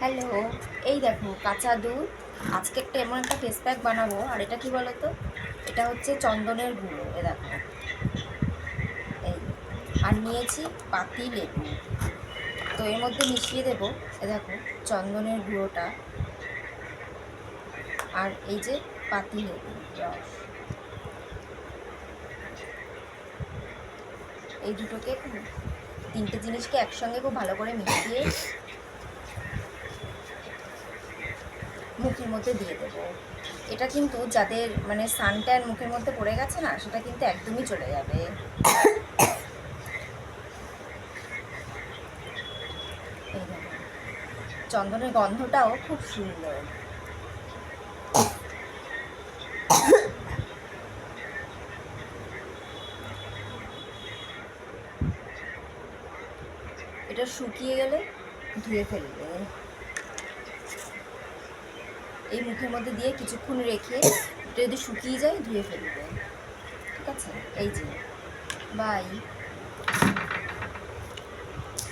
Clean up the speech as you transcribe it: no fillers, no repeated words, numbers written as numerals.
Hello, এই দেখো কাঁচা দুধ। আজকে এমন একটা ফেস প্যাক বানাবো। আর এটা কি বলো তো, এটা হচ্ছে চন্দনের গুঁড়ো। দেখো এই, আর নিয়েছি পাতি লেবু। তো এর মধ্যে মিশিয়ে দেবো দেখো চন্দনের গুঁড়োটা, আর এই যে পাতি লেবু রস, এই দুটোকে তিনটে জিনিসকে একসঙ্গে খুব ভালো করে মিশিয়ে মুখের মধ্যে দিয়ে দেবো। এটা কিন্তু যাদের মানে সানট্যান মুখের মধ্যে পড়ে গেছে না, সেটা কিন্তু একদমই চলে যাবে। এই দেখো, চন্দনের গন্ধটাও খুব সুন্দর। এটা শুকিয়ে গেলে ধুয়ে ফেলবে। এই মুখের মধ্যে দিয়ে কিছুক্ষণ রেখে এটা যদি শুকিয়ে যায় ধুয়ে ফেলবে। ঠিক আছে, এই যে বাই।